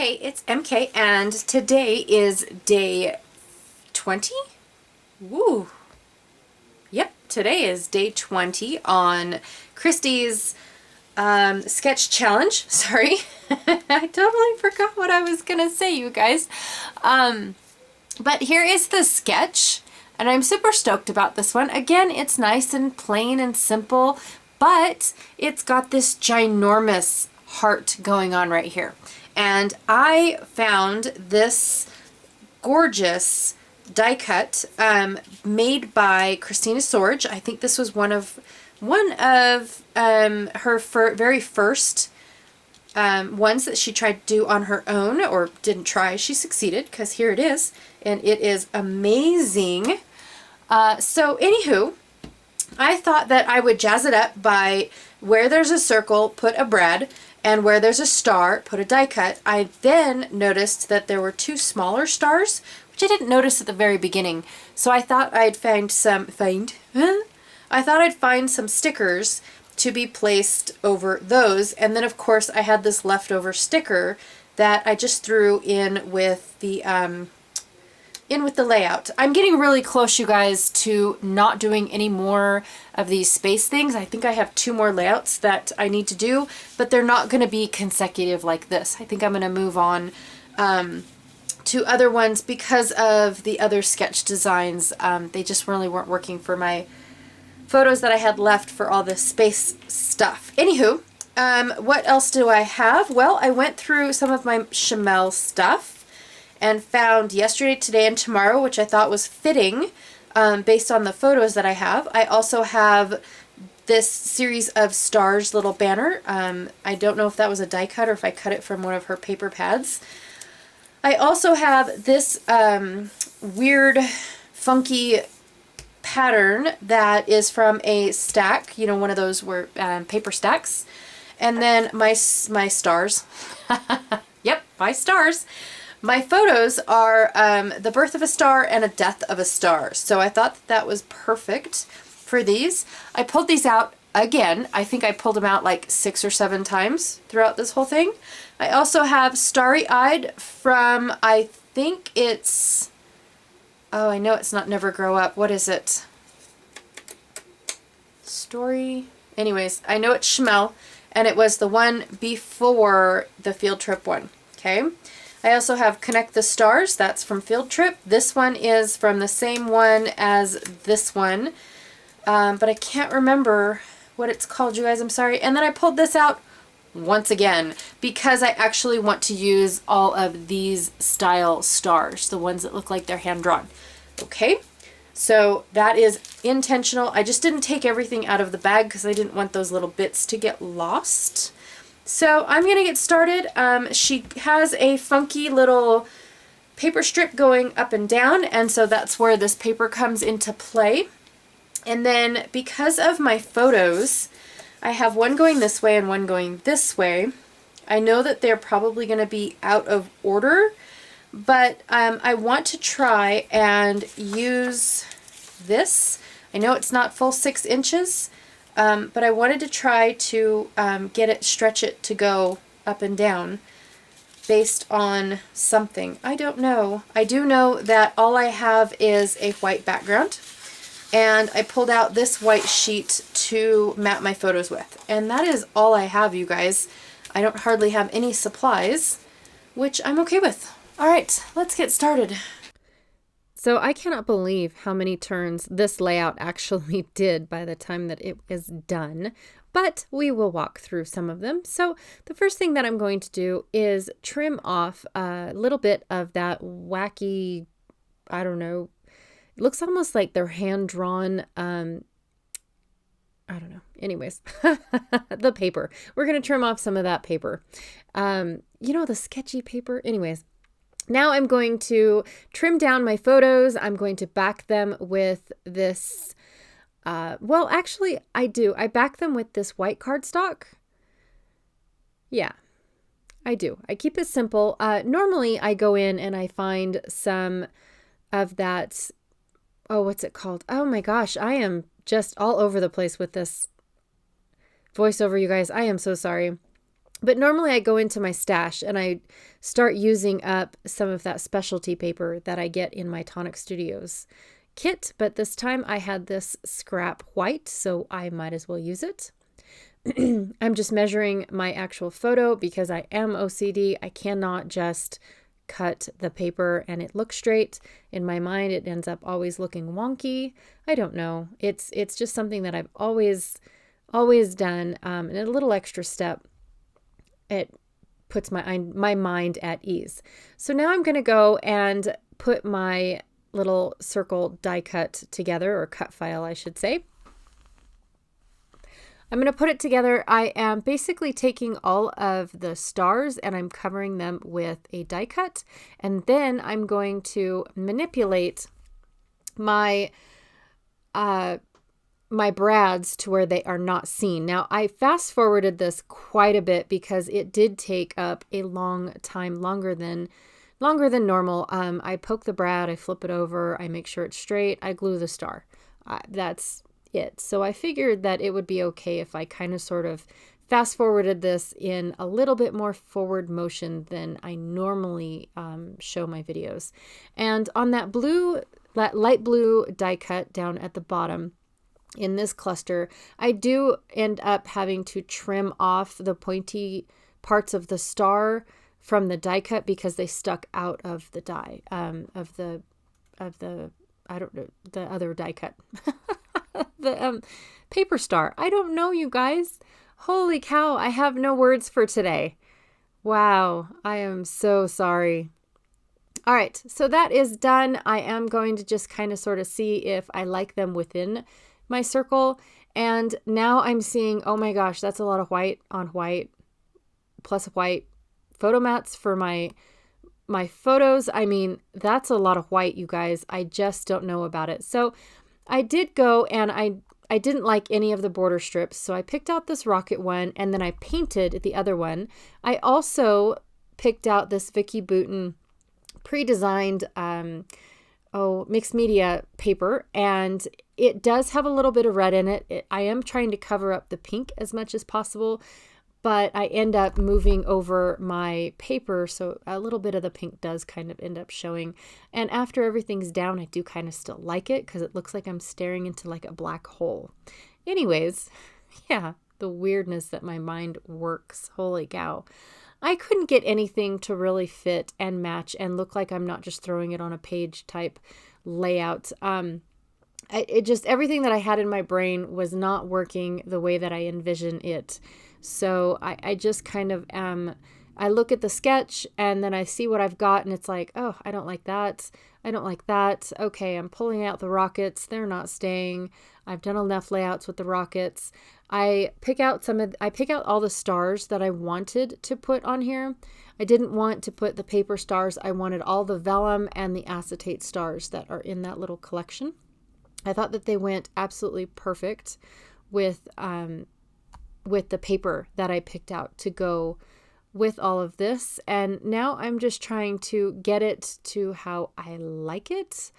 Hey, it's MK, and today is day 20? Woo! Yep, today is day 20 on Christy's sketch challenge. Sorry, I totally forgot what I was gonna say, you guys. But here is the sketch, and I'm super stoked about this one. Again, it's nice and plain and simple, but it's got this ginormous heart going on right here. And I found this gorgeous die cut made by Christina Sorge. I think this was one of her very first ones that she tried to do on her own, or didn't try. She succeeded, because here it is, and it is amazing. So anywho, I thought that I would jazz it up by where there's a circle, put a brad, and where there's a star, put a die cut. I then noticed that there were two smaller stars, which I didn't notice at the very beginning. So I thought I'd find some stickers to be placed over those. And then of course I had this leftover sticker that I just threw in with the layout. I'm getting really close, you guys, to not doing any more of these space things. I think I have 2 more layouts that I need to do, but they're not going to be consecutive like this. I think I'm going to move on to other ones because of the other sketch designs. They just really weren't working for my photos that I had left for all the space stuff. Anywho, what else do I have? Well, I went through some of my Chamel stuff and found yesterday, today, and tomorrow, which I thought was fitting based on the photos that I have. I also have this series of stars little banner. I don't know if that was a die cut or if I cut it from one of her paper pads. I also have this weird, funky pattern that is from a stack, you know, one of those where paper stacks. And then my stars. Yep, my stars. My photos are the birth of a star and a death of a star. So I thought that was perfect for these. I pulled these out again. I think I pulled them out like 6 or 7 times throughout this whole thing. I also have Starry Eyed from, I think it's, oh, I know it's not Never Grow Up. What is it? Story. Anyways, I know it's Chamel, and it was the one before the field trip one. Okay. I also have Connect the Stars. That's from Field Trip. This one is from the same one as this one, but I can't remember what it's called, you guys. I'm sorry. And then I pulled this out once again because I actually want to use all of these style stars, the ones that look like they're hand-drawn. Okay, so that is intentional. I just didn't take everything out of the bag because I didn't want those little bits to get lost. So I'm going to get started. She has a funky little paper strip going up and down, and so that's where this paper comes into play. And then because of my photos, I have one going this way and one going this way. I know that they're probably going to be out of order, but I want to try and use this. I know it's not full 6 inches, but I wanted to try to stretch it to go up and down based on something. I don't know. I do know that all I have is a white background, and I pulled out this white sheet to map my photos with. And that is all I have, you guys. I don't hardly have any supplies, which I'm okay with. All right, let's get started. So I cannot believe how many turns this layout actually did by the time that it is done, but we will walk through some of them. So the first thing that I'm going to do is trim off a little bit of that wacky, I don't know, it looks almost like they're hand-drawn, I don't know. Anyways, the paper. We're going to trim off some of that paper. You know, the sketchy paper. Anyways. Now I'm going to trim down my photos. I'm going to back them with this, well, actually I do. I back them with this white cardstock. Yeah, I do. I keep it simple. Normally I go in and I find some of that, oh, what's it called? Oh my gosh, I am just all over the place with this voiceover, you guys. I am so sorry. But normally I go into my stash and I start using up some of that specialty paper that I get in my Tonic Studios kit. But this time I had this scrap white, so I might as well use it. I'm just measuring my actual photo because I am OCD. I cannot just cut the paper and it looks straight. In my mind, it ends up always looking wonky. I don't know. It's just something that I've always done. And a little extra step, it puts my mind at ease. So now I'm going to go and put my little circle die cut together, or cut file, I should say. I'm going to put it together. I am basically taking all of the stars and I'm covering them with a die cut. And then I'm going to manipulate my my brads to where they are not seen. Now, I fast forwarded this quite a bit because it did take up a long time, longer than normal. I poke the brad, I flip it over, I make sure it's straight, I glue the star. That's it. So I figured that it would be okay if I kind of sort of fast forwarded this in a little bit more forward motion than I normally show my videos. And on that light blue die cut down at the bottom in this cluster, I do end up having to trim off the pointy parts of the star from the die cut because they stuck out of the die, of the I don't know, the other die cut. The paper star. I don't know, you guys. Holy cow, I have no words for today. Wow, I am so sorry. All right, so that is done. I am going to just kind of sort of see if I like them within my circle. And now I'm seeing, oh my gosh, that's a lot of white on white plus white photo mats for my photos. I mean, that's a lot of white, you guys. I just don't know about it. So I did go and I didn't like any of the border strips. So I picked out this rocket one and then I painted the other one. I also picked out this Vicky Bouton pre-designed mixed media paper, and it does have a little bit of red in it. I am trying to cover up the pink as much as possible, but I end up moving over my paper, so a little bit of the pink does kind of end up showing. And after everything's down, I do kind of still like it because it looks like I'm staring into like a black hole. Anyways, yeah, the weirdness that my mind works. Holy cow. I couldn't get anything to really fit and match and look like I'm not just throwing it on a page type layout. It just, everything that I had in my brain was not working the way that I envision it. So I just kind of I look at the sketch and then I see what I've got and it's like, oh, I don't like that. I don't like that. Okay, I'm pulling out the rockets. They're not staying. I've done enough layouts with the rockets. I pick out all the stars that I wanted to put on here. I didn't want to put the paper stars. I wanted all the vellum and the acetate stars that are in that little collection. I thought that they went absolutely perfect with the paper that I picked out to go with all of this. And now I'm just trying to get it to how I like it.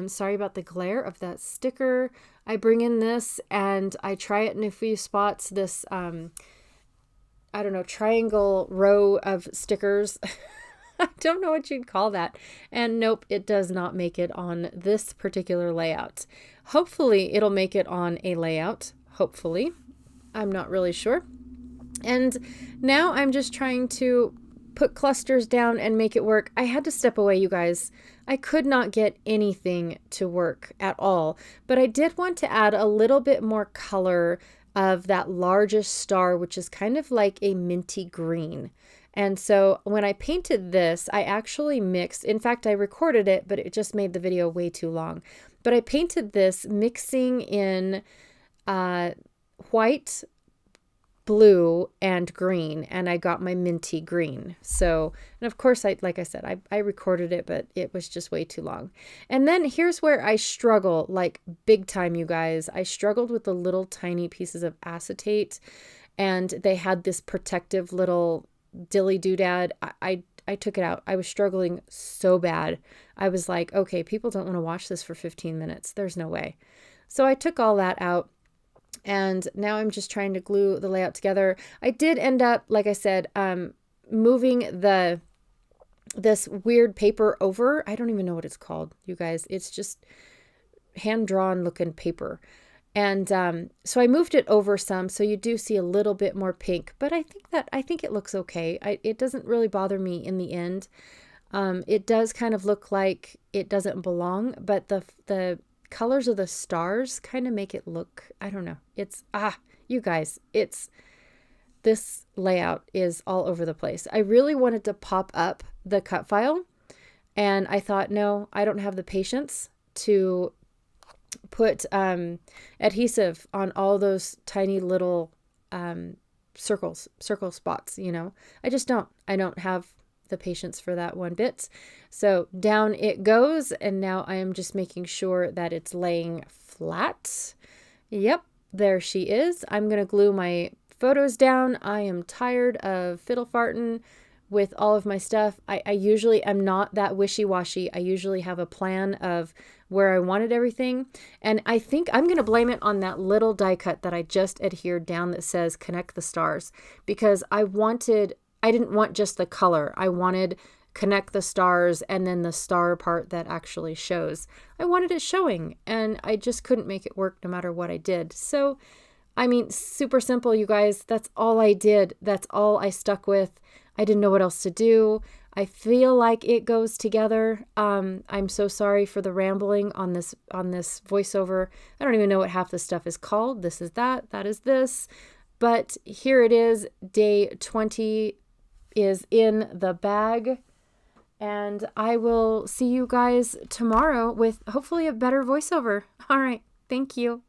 Sorry about the glare of that sticker. I bring in this and I try it in a few spots. This, I don't know, triangle row of stickers. I don't know what you'd call that. And nope, it does not make it on this particular layout. Hopefully it'll make it on a layout. Hopefully. I'm not really sure. And now I'm just trying to put clusters down and make it work. I had to step away, you guys. I could not get anything to work at all, but I did want to add a little bit more color of that largest star, which is kind of like a minty green. And so when I painted this, I actually mixed, in fact, I recorded it, but it just made the video way too long. But I painted this mixing in white, blue, and green, and I got my minty green. So, and of course, like I said, I recorded it, but it was just way too long. And then here's where I struggle, like big time, you guys. I struggled with the little tiny pieces of acetate, and they had this protective little dilly doodad. I took it out. I was struggling so bad. I was like, okay, people don't want to watch this for 15 minutes. There's no way. So I took all that out. And now I'm just trying to glue the layout together. I did end up, like I said, moving this weird paper over. I don't even know what it's called, you guys. It's just hand-drawn looking paper. And so I moved it over some, so you do see a little bit more pink, but I think it looks okay. It doesn't really bother me in the end. It does kind of look like it doesn't belong, but the colors of the stars kind of make it look, I don't know. It's, you guys, this layout is all over the place. I really wanted to pop up the cut file, and I thought, no, I don't have the patience to put adhesive on all those tiny little circle spots, you know. I just don't. I don't have the patience for that one bit. So down it goes, and now I am just making sure that it's laying flat. Yep, there she is. I'm going to glue my photos down. I am tired of fiddle farting with all of my stuff. I usually am not that wishy-washy. I usually have a plan of where I wanted everything. And I think I'm going to blame it on that little die cut that I just adhered down that says connect the stars, because I didn't want just the color. I wanted connect the stars and then the star part that actually shows. I wanted it showing, and I just couldn't make it work no matter what I did. So, I mean, super simple, you guys. That's all I did. That's all I stuck with. I didn't know what else to do. I feel like it goes together. I'm so sorry for the rambling on this voiceover. I don't even know what half the stuff is called. This is that is this. But here it is. Day 20 is in the bag. And I will see you guys tomorrow with hopefully a better voiceover. All right. Thank you.